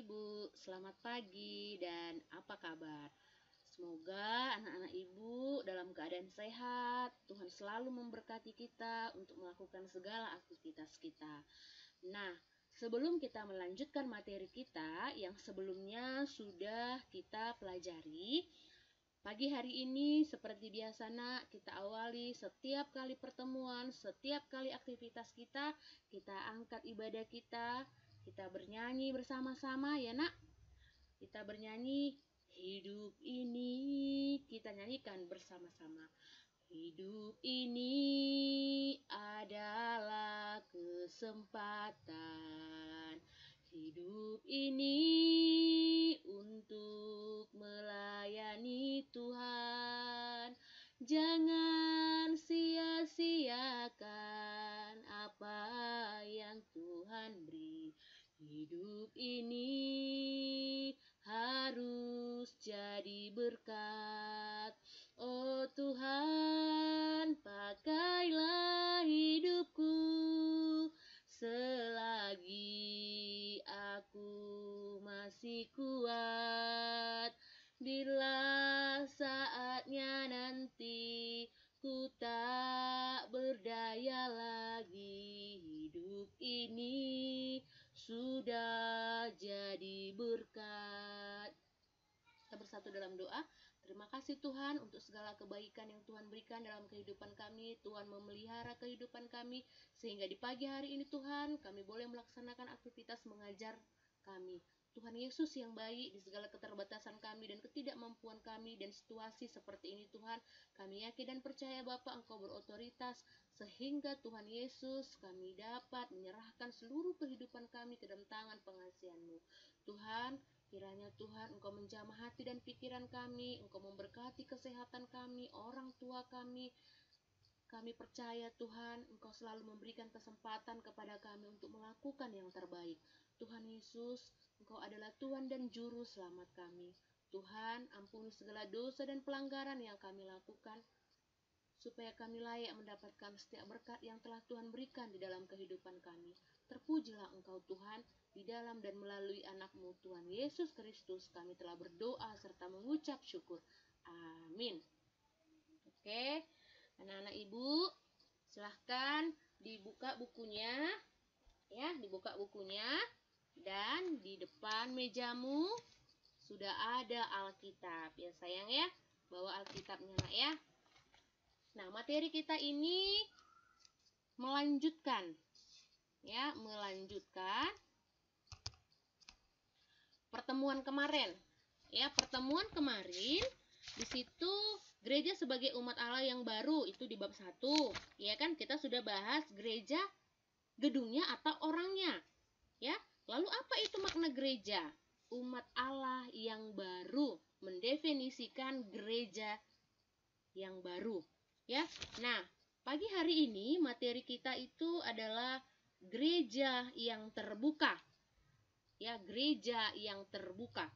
Ibu, selamat pagi dan apa kabar? Semoga anak-anak Ibu dalam keadaan sehat. Tuhan selalu memberkati kita untuk melakukan segala aktivitas kita. Nah, sebelum kita melanjutkan materi kita yang sebelumnya sudah kita pelajari, pagi hari ini seperti biasa nak, kita awali setiap kali pertemuan, setiap kali aktivitas kita angkat ibadah kita bernyanyi bersama-sama ya nak. Kita bernyanyi, hidup ini kita nyanyikan bersama-sama. Hidup ini adalah kesempatan. Hidup ini untuk melayani Tuhan. Jangan sia-siakan apa yang Tuhan beri. Hidup ini harus jadi berkat. Oh Tuhan, pakailah hidupku selagi aku masih kuat. Bila saatnya nanti ku tak berdaya lagi, hidup ini sudah jadi berkat. Kita bersatu dalam doa. Terima kasih Tuhan untuk segala kebaikan yang Tuhan berikan dalam kehidupan kami. Tuhan memelihara kehidupan kami sehingga di pagi hari ini Tuhan kami boleh melaksanakan aktivitas mengajar kami. Tuhan Yesus yang baik, di segala keterbatasan kami dan ketidakmampuan kami dan situasi seperti ini Tuhan, kami yakin dan percaya Bapa Engkau berotoritas sehingga Tuhan Yesus kami dapat menyerahkan seluruh kehidupan kami ke dalam tangan pengasihan-Mu. Tuhan, kiranya Tuhan Engkau menjamah hati dan pikiran kami, Engkau memberkati kesehatan kami, orang tua kami. Kami percaya Tuhan, Engkau selalu memberikan kesempatan kepada kami untuk melakukan yang terbaik. Tuhan Yesus, Engkau adalah Tuhan dan Juru Selamat kami. Tuhan, ampuni segala dosa dan pelanggaran yang kami lakukan, supaya kami layak mendapatkan setiap berkat yang telah Tuhan berikan di dalam kehidupan kami. Terpujilah Engkau Tuhan, di dalam dan melalui anak-Mu Tuhan Yesus Kristus kami telah berdoa serta mengucap syukur. Amin. Oke, anak-anak Ibu, silahkan dibuka bukunya, ya, dibuka bukunya, dan di depan mejamu sudah ada Alkitab, ya sayang ya, bawa Alkitabnya nak ya. Nah, materi kita ini melanjutkan pertemuan kemarin. Ya, pertemuan kemarin di situ gereja sebagai umat Allah yang baru itu di bab 1. Ya kan, kita sudah bahas gereja gedungnya atau orangnya. Ya. Lalu apa itu makna gereja? Umat Allah yang baru, mendefinisikan gereja yang baru. Ya. Nah, pagi hari ini materi kita itu adalah gereja yang terbuka. Ya, gereja yang terbuka.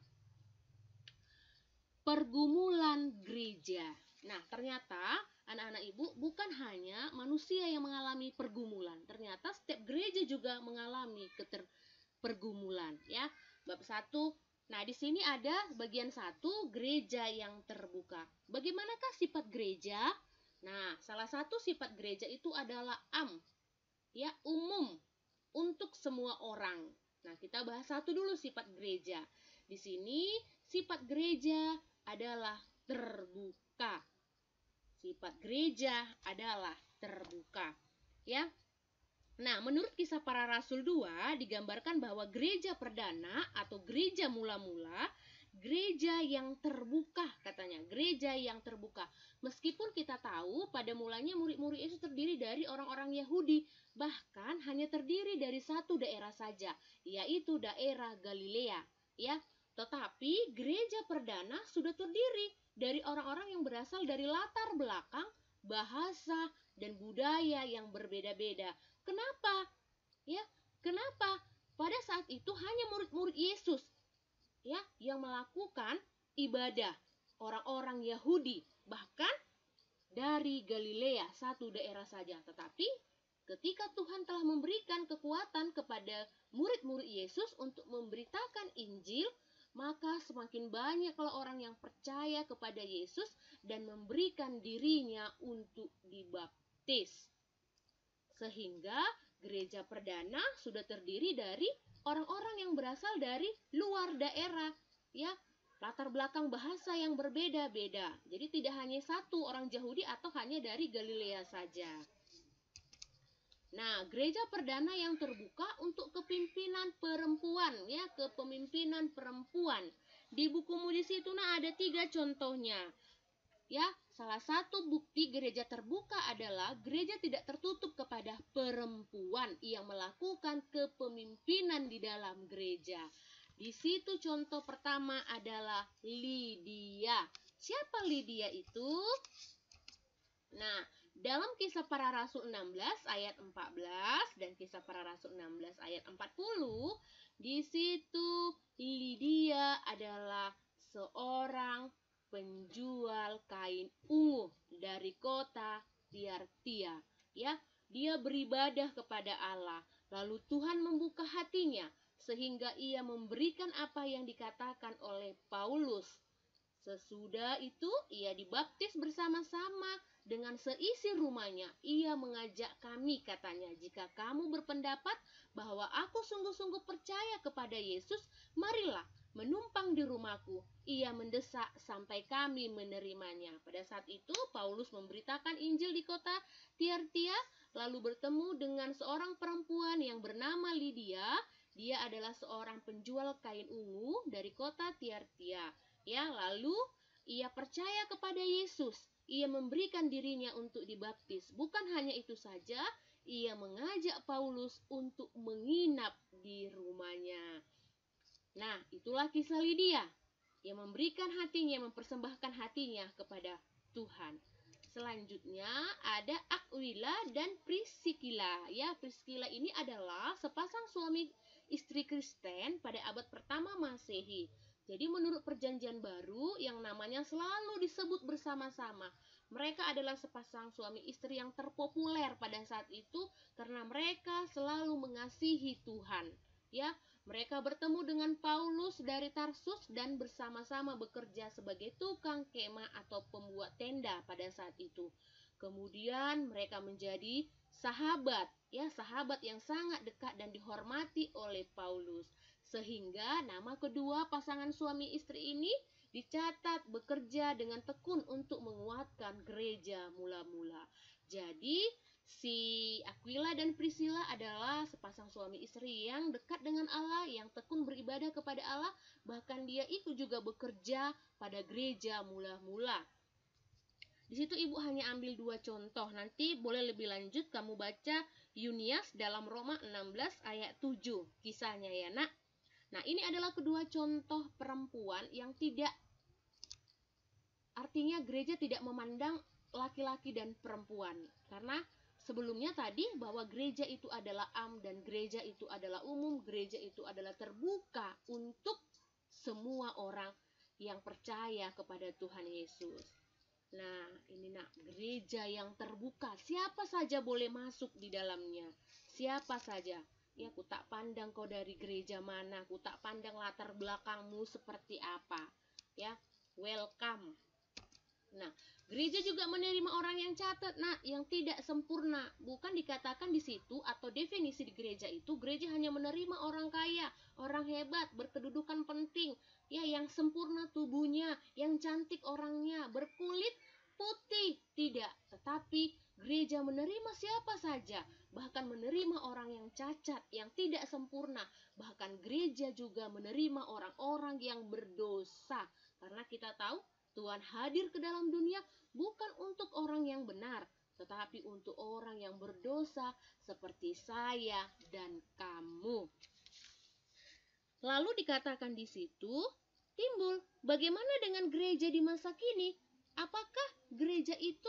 Pergumulan gereja. Nah, ternyata anak-anak Ibu bukan hanya manusia yang mengalami pergumulan. Ternyata setiap gereja juga mengalami pergumulan, ya. Bab 1. Nah, di sini ada bagian 1, gereja yang terbuka. Bagaimanakah sifat gereja? Nah, salah satu sifat gereja itu adalah ya, umum untuk semua orang. Nah, kita bahas satu dulu sifat gereja. Di sini sifat gereja adalah terbuka. Sifat gereja adalah terbuka, ya. Nah, menurut Kisah Para Rasul 2 digambarkan bahwa gereja perdana atau gereja mula-mula, gereja yang terbuka katanya, gereja yang terbuka. Meskipun kita tahu pada mulanya murid-murid Yesus terdiri dari orang-orang Yahudi, bahkan hanya terdiri dari satu daerah saja, yaitu daerah Galilea, ya. Tetapi gereja perdana sudah terdiri dari orang-orang yang berasal dari latar belakang, bahasa, dan budaya yang berbeda-beda. Kenapa? Ya, kenapa? Pada saat itu hanya murid-murid Yesus, ya, yang melakukan ibadah. Orang-orang Yahudi, bahkan dari Galilea, satu daerah saja. Tetapi ketika Tuhan telah memberikan kekuatan kepada murid-murid Yesus untuk memberitakan Injil, maka semakin banyaklah orang yang percaya kepada Yesus dan memberikan dirinya untuk dibaptis. Sehingga gereja perdana sudah terdiri dari orang-orang yang berasal dari luar daerah, ya, latar belakang bahasa yang berbeda-beda. Jadi tidak hanya satu orang Yahudi atau hanya dari Galilea saja. Nah, gereja perdana yang terbuka untuk kepemimpinan perempuan, ya, kepemimpinan perempuan. Di buku Mudisi itu ada 3 contohnya. Ya, salah satu bukti gereja terbuka adalah gereja tidak tertutup kepada perempuan yang melakukan kepemimpinan di dalam gereja. Di situ contoh pertama adalah Lydia. Siapa Lydia itu? Nah, dalam Kisah Para Rasul 16 ayat 14 dan Kisah Para Rasul 16 ayat 40, di situ Lydia adalah seorang penjual kain ungu dari kota Tiatira. Ya, dia beribadah kepada Allah. Lalu Tuhan membuka hatinya sehingga ia memberikan apa yang dikatakan oleh Paulus. Sesudah itu ia dibaptis bersama-sama dengan seisi rumahnya. Ia mengajak kami, katanya, jika kamu berpendapat bahwa aku sungguh-sungguh percaya kepada Yesus, marilah menumpang di rumahku. Ia mendesak sampai kami menerimanya. Pada saat itu Paulus memberitakan Injil di kota Tiatira, lalu bertemu dengan seorang perempuan yang bernama Lydia. Dia adalah seorang penjual kain ungu dari kota Tiatira. Ya, lalu ia percaya kepada Yesus. Ia memberikan dirinya untuk dibaptis. Bukan hanya itu saja, ia mengajak Paulus untuk menginap di rumahnya. Nah, itulah kisah Lydia. Ia memberikan hatinya, mempersembahkan hatinya kepada Tuhan. Selanjutnya ada Aquila dan Priscilla. Ya, Priscilla ini adalah sepasang suami istri Kristen pada abad pertama Masehi. Jadi menurut perjanjian baru yang namanya selalu disebut bersama-sama. Mereka adalah sepasang suami istri yang terpopuler pada saat itu karena mereka selalu mengasihi Tuhan. Ya, mereka bertemu dengan Paulus dari Tarsus dan bersama-sama bekerja sebagai tukang kemah atau pembuat tenda pada saat itu. Kemudian mereka menjadi sahabat, ya, sahabat yang sangat dekat dan dihormati oleh Paulus. Sehingga nama kedua pasangan suami istri ini dicatat bekerja dengan tekun untuk menguatkan gereja mula-mula. Jadi si Aquila dan Priscilla adalah sepasang suami istri yang dekat dengan Allah, yang tekun beribadah kepada Allah, bahkan dia itu juga bekerja pada gereja mula-mula. Di situ ibu hanya ambil 2 contoh. Nanti boleh lebih lanjut kamu baca Yunias dalam Roma 16 ayat 7 kisahnya ya, Nak. Nah, ini adalah kedua contoh perempuan yang tidak, artinya gereja tidak memandang laki-laki dan perempuan. Karena sebelumnya tadi bahwa gereja itu adalah dan gereja itu adalah umum, gereja itu adalah terbuka untuk semua orang yang percaya kepada Tuhan Yesus. Nah, ini Nak, gereja yang terbuka, siapa saja boleh masuk di dalamnya. Siapa saja. Ya, ku tak pandang kau dari gereja mana, ku tak pandang latar belakangmu seperti apa. Ya, welcome. Nah, gereja juga menerima orang yang catat, nah, yang tidak sempurna. Bukan dikatakan di situ atau definisi di gereja itu, gereja hanya menerima orang kaya, orang hebat, berkedudukan penting, ya, yang sempurna tubuhnya, yang cantik orangnya, berkulit putih. Tidak, tetapi gereja menerima siapa saja, bahkan menerima orang yang cacat, yang tidak sempurna. Bahkan gereja juga menerima orang-orang yang berdosa. Karena kita tahu Tuhan hadir ke dalam dunia bukan untuk orang yang benar, tetapi untuk orang yang berdosa seperti saya dan kamu. Lalu dikatakan di situ, timbul, bagaimana dengan gereja di masa kini? Apakah gereja itu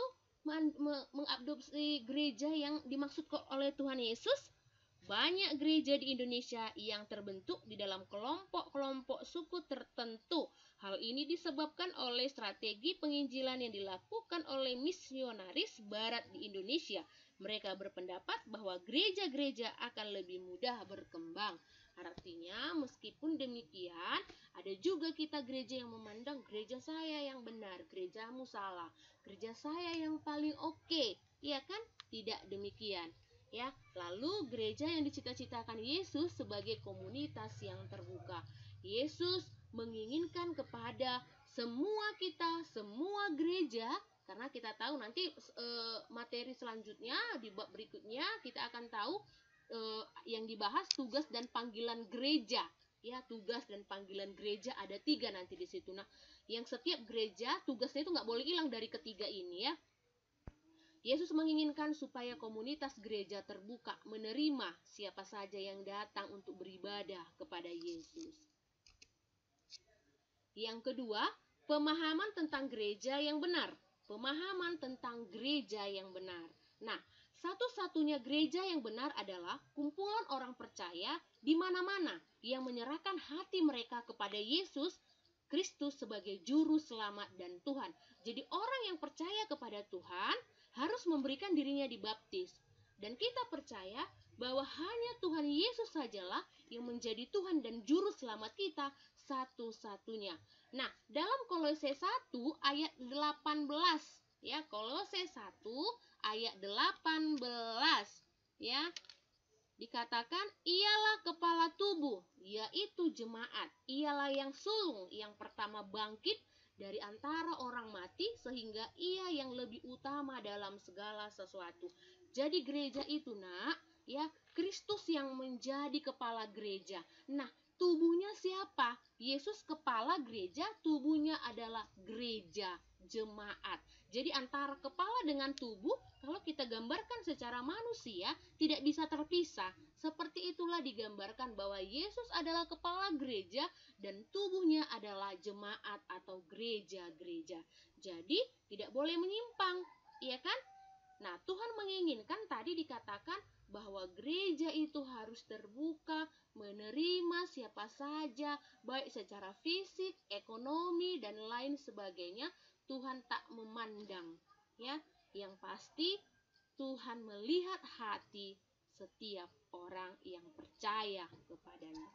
mengadopsi gereja yang dimaksud oleh Tuhan Yesus? Banyak gereja di Indonesia yang terbentuk di dalam kelompok-kelompok suku tertentu. Hal ini disebabkan oleh strategi penginjilan yang dilakukan oleh misionaris barat di Indonesia. Mereka berpendapat bahwa gereja-gereja akan lebih mudah berkembang. Artinya, meskipun demikian, ada juga kita gereja yang memandang gereja saya yang benar, gerejamu salah, gereja saya yang paling oke. Iya kan? Tidak demikian. Ya, lalu gereja yang dicita-citakan Yesus sebagai komunitas yang terbuka. Yesus menginginkan kepada semua kita, semua gereja, karena kita tahu nanti materi selanjutnya di bab berikutnya kita akan tahu yang dibahas tugas dan panggilan gereja. Ya, tugas dan panggilan gereja ada 3 nanti di situ. Nah, yang setiap gereja tugasnya itu nggak boleh hilang dari ketiga ini ya. Yesus menginginkan supaya komunitas gereja terbuka menerima siapa saja yang datang untuk beribadah kepada Yesus. Yang kedua, pemahaman tentang gereja yang benar. Pemahaman tentang gereja yang benar. Nah, satu-satunya gereja yang benar adalah kumpulan orang percaya di mana-mana yang menyerahkan hati mereka kepada Yesus Kristus sebagai juru selamat dan Tuhan. Jadi orang yang percaya kepada Tuhan harus memberikan dirinya dibaptis. Dan kita percaya bahwa hanya Tuhan Yesus sajalah yang menjadi Tuhan dan juru selamat kita satu-satunya. Nah, dalam Kolose 1 ayat 18 ya, Kolose 1 ayat 18 ya, dikatakan ialah kepala tubuh, yaitu jemaat. Ialah yang sulung yang pertama bangkit dari antara orang mati, sehingga ia yang lebih utama dalam segala sesuatu. Jadi gereja itu ya, Kristus yang menjadi kepala gereja. Nah, tubuhnya siapa? Yesus kepala gereja, tubuhnya adalah gereja, jemaat. Jadi antara kepala dengan tubuh, kalau kita gambarkan secara manusia, tidak bisa terpisah. Seperti itulah digambarkan bahwa Yesus adalah kepala gereja dan tubuhnya adalah jemaat atau gereja-gereja. Jadi tidak boleh menyimpang, iya kan? Nah, Tuhan menginginkan tadi dikatakan bahwa gereja itu harus terbuka, menerima siapa saja, baik secara fisik, ekonomi, dan lain sebagainya. Tuhan tak memandang, ya. Yang pasti Tuhan melihat hati setiap orang yang percaya kepadanya.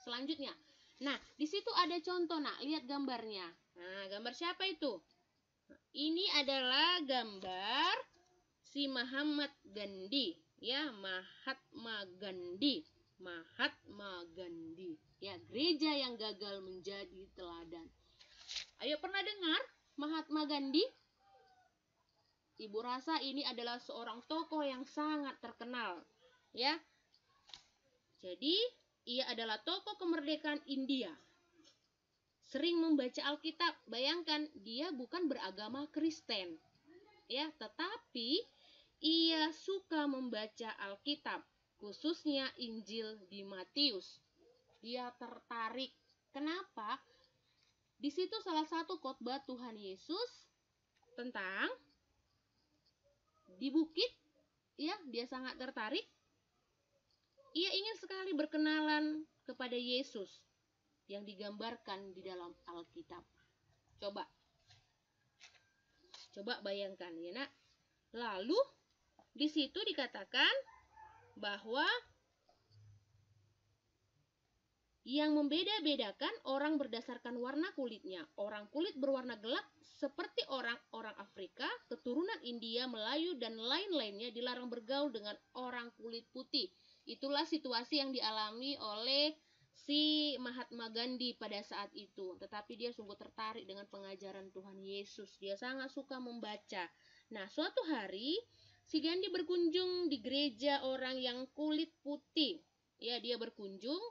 Selanjutnya, nah di situ ada contoh, lihat gambarnya. Nah, gambar siapa itu? Ini adalah gambar si Mahatma Gandhi, ya, Mahatma Gandhi. Mahatma Gandhi, ya, gereja yang gagal menjadi teladan. Ayo, pernah dengar Mahatma Gandhi? Ibu rasa ini adalah seorang tokoh yang sangat terkenal, ya. Jadi, ia adalah tokoh kemerdekaan India. Sering membaca Alkitab, bayangkan dia bukan beragama Kristen, ya, tetapi ia suka membaca Alkitab, khususnya Injil di Matius. Dia tertarik. Kenapa? Di situ salah satu khotbah Tuhan Yesus tentang di bukit, ya, dia sangat tertarik. Ia ingin sekali berkenalan kepada Yesus yang digambarkan di dalam Alkitab. Coba bayangkan ya, Nak. Lalu di situ dikatakan bahwa yang membeda-bedakan orang berdasarkan warna kulitnya. Orang kulit berwarna gelap seperti orang-orang Afrika, keturunan India, Melayu, dan lain-lainnya dilarang bergaul dengan orang kulit putih. Itulah situasi yang dialami oleh si Mahatma Gandhi pada saat itu. Tetapi dia sungguh tertarik dengan pengajaran Tuhan Yesus. Dia sangat suka membaca. Nah, suatu hari si Gandhi berkunjung di gereja orang yang kulit putih. Ya, dia berkunjung.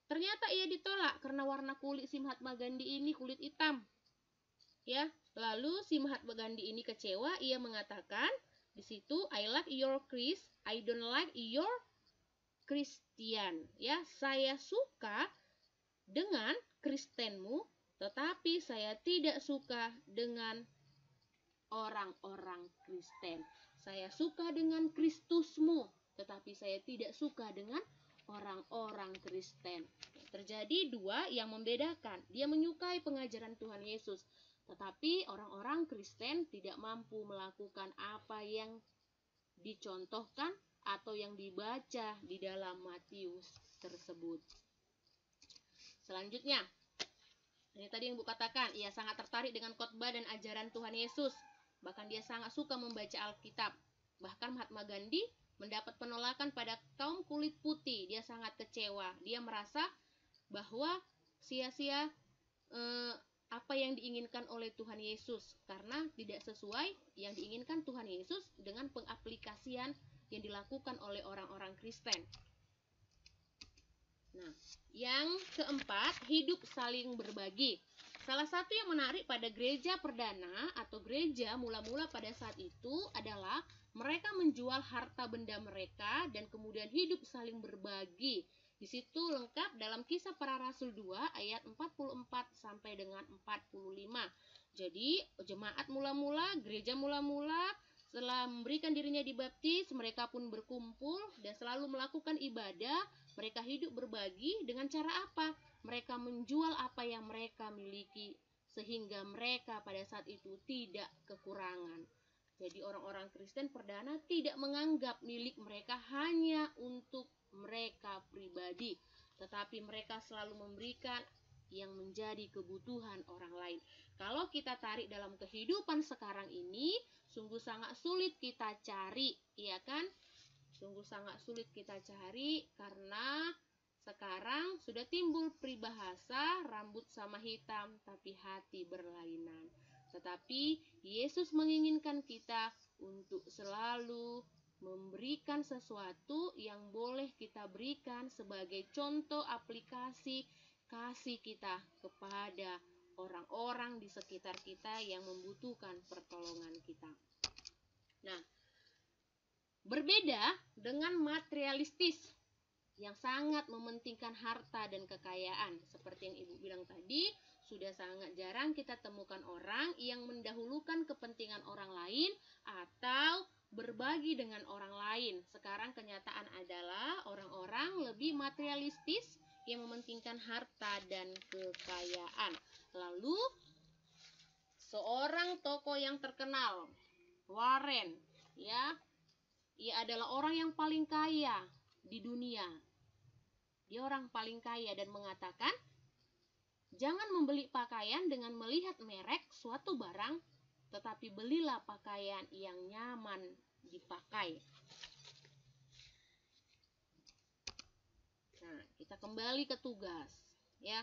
Ternyata ia ditolak karena warna kulit si Mahatma Gandhi ini kulit hitam. Ya, lalu si Mahatma Gandhi ini kecewa. Ia mengatakan di situ, I like your Christ, I don't like your Christian. Ya, saya suka dengan Kristenmu, tetapi saya tidak suka dengan orang-orang Kristen. Saya suka dengan Kristusmu, tetapi saya tidak suka dengan orang-orang Kristen. Terjadi dua yang membedakan. Dia menyukai pengajaran Tuhan Yesus, tetapi orang-orang Kristen tidak mampu melakukan apa yang dicontohkan atau yang dibaca di dalam Matius tersebut. Selanjutnya, ini tadi yang Ibu katakan, ia sangat tertarik dengan khotbah dan ajaran Tuhan Yesus. Bahkan dia sangat suka membaca Alkitab. Bahkan Mahatma Gandhi mendapat penolakan pada kaum kulit putih. Dia sangat kecewa. Dia merasa bahwa sia-sia apa yang diinginkan oleh Tuhan Yesus, karena tidak sesuai yang diinginkan Tuhan Yesus dengan pengaplikasian yang dilakukan oleh orang-orang Kristen. Nah, yang keempat, hidup saling berbagi. Salah satu yang menarik pada gereja perdana atau gereja mula-mula pada saat itu adalah mereka menjual harta benda mereka dan kemudian hidup saling berbagi. Di situ lengkap dalam Kisah Para Rasul 2 ayat 44 sampai dengan 45. Jadi, jemaat mula-mula, gereja mula-mula setelah memberikan dirinya dibaptis, mereka pun berkumpul dan selalu melakukan ibadah. Mereka hidup berbagi dengan cara apa? Mereka menjual apa yang mereka miliki sehingga mereka pada saat itu tidak kekurangan. Jadi orang-orang Kristen perdana tidak menganggap milik mereka hanya untuk mereka pribadi, tetapi mereka selalu memberikan yang menjadi kebutuhan orang lain. Kalau kita tarik dalam kehidupan sekarang ini, sungguh sangat sulit kita cari, ya kan? Sungguh sangat sulit kita cari karena sekarang sudah timbul peribahasa rambut sama hitam tapi hati berlainan. Tetapi Yesus menginginkan kita untuk selalu memberikan sesuatu yang boleh kita berikan sebagai contoh aplikasi kasih kita kepada orang-orang di sekitar kita yang membutuhkan pertolongan kita. Nah, berbeda dengan materialistis yang sangat mementingkan harta dan kekayaan. Seperti yang Ibu bilang tadi, sudah sangat jarang kita temukan orang yang mendahulukan kepentingan orang lain atau berbagi dengan orang lain. Sekarang kenyataan adalah orang-orang lebih materialistis yang mementingkan harta dan kekayaan. Lalu, seorang tokoh yang terkenal, Warren, ya, ia adalah orang yang paling kaya di dunia. Dia orang paling kaya dan mengatakan, jangan membeli pakaian dengan melihat merek suatu barang, tetapi belilah pakaian yang nyaman dipakai. Nah, kita kembali ke tugas, ya.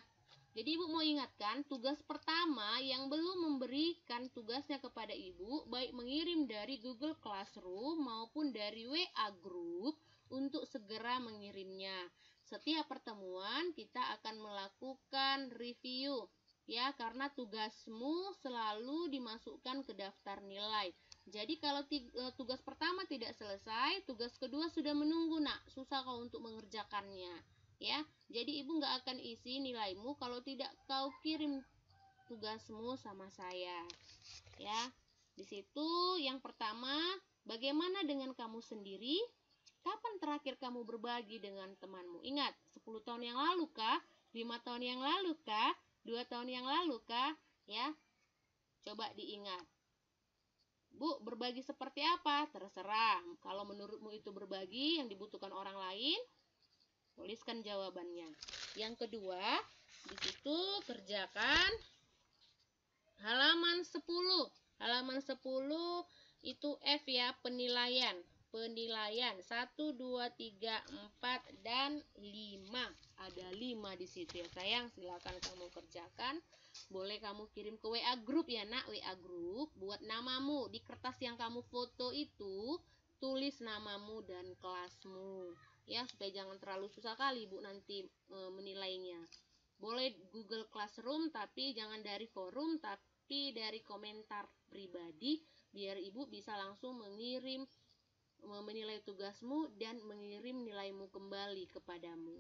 Jadi Ibu mau ingatkan, tugas pertama yang belum memberikan tugasnya kepada Ibu, baik mengirim dari Google Classroom maupun dari WA Group, untuk segera mengirimnya. Setiap pertemuan kita akan melakukan review, ya, karena tugasmu selalu dimasukkan ke daftar nilai. Jadi kalau tugas pertama tidak selesai, tugas kedua sudah menunggu, nak, susah kau untuk mengerjakannya, ya. Jadi Ibu nggak akan isi nilaimu kalau tidak kau kirim tugasmu sama saya, ya. Di situ yang pertama, bagaimana dengan kamu sendiri? Kapan terakhir kamu berbagi dengan temanmu? Ingat, 10 tahun yang lalu kah? 5 tahun yang lalu kah? 2 tahun yang lalu kah? Ya, coba diingat. Bu, berbagi seperti apa? Terserah. Kalau menurutmu itu berbagi yang dibutuhkan orang lain, tuliskan jawabannya. Yang kedua, di situ kerjakan halaman 10. Halaman 10 itu F, ya, penilaian. Penilaian 1, 2, 3, 4, dan 5. Ada 5 di situ, ya sayang. Silakan kamu kerjakan. Boleh kamu kirim ke WA Group, ya nak, WA Group. Buat namamu. Di kertas yang kamu foto itu, tulis namamu dan kelasmu, ya, supaya jangan terlalu susah kali Ibu nanti menilainya. Boleh Google Classroom, tapi jangan dari forum, tapi dari komentar pribadi, biar Ibu bisa langsung menilai tugasmu dan mengirim nilaimu kembali kepadamu.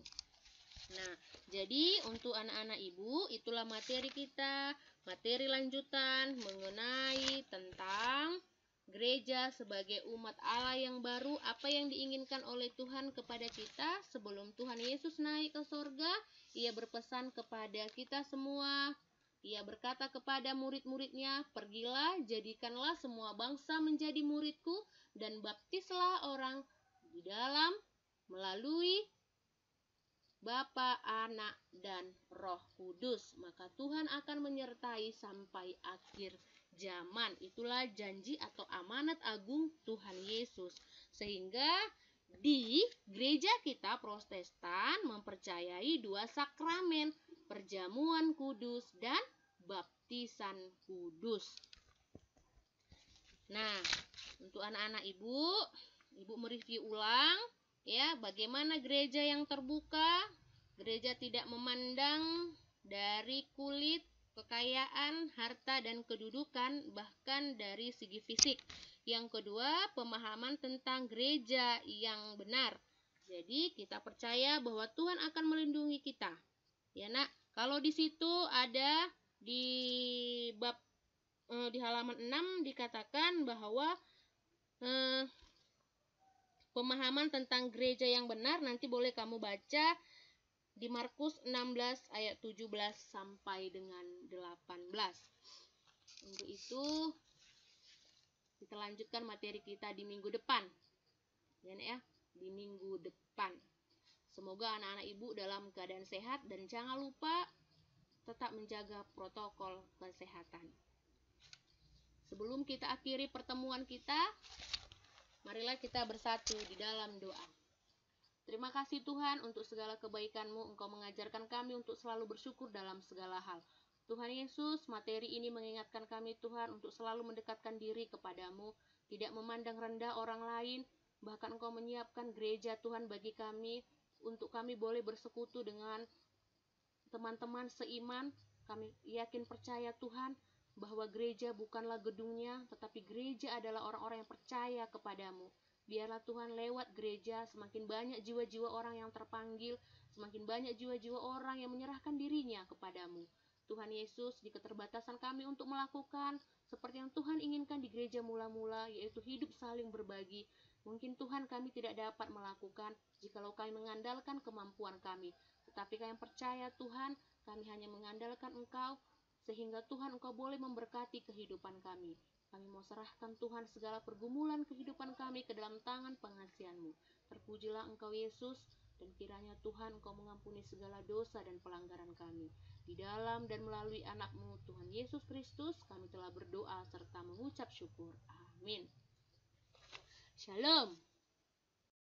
Nah, jadi untuk anak-anak Ibu, itulah materi kita, materi lanjutan mengenai tentang gereja sebagai umat Allah yang baru, apa yang diinginkan oleh Tuhan kepada kita sebelum Tuhan Yesus naik ke sorga. Ia berpesan kepada kita semua, Ia berkata kepada murid-muridnya, "Pergilah, jadikanlah semua bangsa menjadi muridku, dan baptislah orang di dalam melalui Bapa, Anak, dan Roh Kudus. Maka Tuhan akan menyertai sampai akhir zaman." Itulah janji atau amanat agung Tuhan Yesus. Sehingga di gereja kita Protestan mempercayai 2 sakramen, perjamuan kudus dan baptisan kudus. Nah, untuk anak-anak ibu mereview ulang ya, bagaimana gereja yang terbuka. Gereja tidak memandang dari kulit, kekayaan, harta, dan kedudukan, bahkan dari segi fisik. Yang kedua, pemahaman tentang gereja yang benar. Jadi kita percaya bahwa Tuhan akan melindungi kita. Ya nak, kalau di situ ada di halaman 6 dikatakan bahwa pemahaman tentang gereja yang benar, nanti boleh kamu baca di Markus 16 ayat 17 sampai dengan 18. Untuk itu kita lanjutkan materi kita di minggu depan. Ya, di minggu depan. Semoga anak-anak ibu dalam keadaan sehat dan jangan lupa tetap menjaga protokol kesehatan. Sebelum kita akhiri pertemuan kita, marilah kita bersatu di dalam doa. Terima kasih Tuhan untuk segala kebaikan-Mu. Engkau mengajarkan kami untuk selalu bersyukur dalam segala hal. Tuhan Yesus, materi ini mengingatkan kami Tuhan untuk selalu mendekatkan diri kepadamu, tidak memandang rendah orang lain. Bahkan Engkau menyiapkan gereja Tuhan bagi kami, untuk kami boleh bersekutu dengan teman-teman seiman. Kami yakin percaya Tuhan bahwa gereja bukanlah gedungnya, tetapi gereja adalah orang-orang yang percaya kepadamu. Biarlah Tuhan lewat gereja semakin banyak jiwa-jiwa orang yang terpanggil, semakin banyak jiwa-jiwa orang yang menyerahkan dirinya kepadamu. Tuhan Yesus, di keterbatasan kami untuk melakukan seperti yang Tuhan inginkan di gereja mula-mula, yaitu hidup saling berbagi, mungkin Tuhan kami tidak dapat melakukan jikalau kami mengandalkan kemampuan kami. Tetapi kami percaya Tuhan, kami hanya mengandalkan Engkau, sehingga Tuhan Engkau boleh memberkati kehidupan kami. Kami mau serahkan Tuhan segala pergumulan kehidupan kami ke dalam tangan pengasihan-Mu. Terpujilah Engkau Yesus, dan kiranya Tuhan Engkau mengampuni segala dosa dan pelanggaran kami. Di dalam dan melalui anak-Mu Tuhan Yesus Kristus, kami telah berdoa serta mengucap syukur. Amin. Shalom.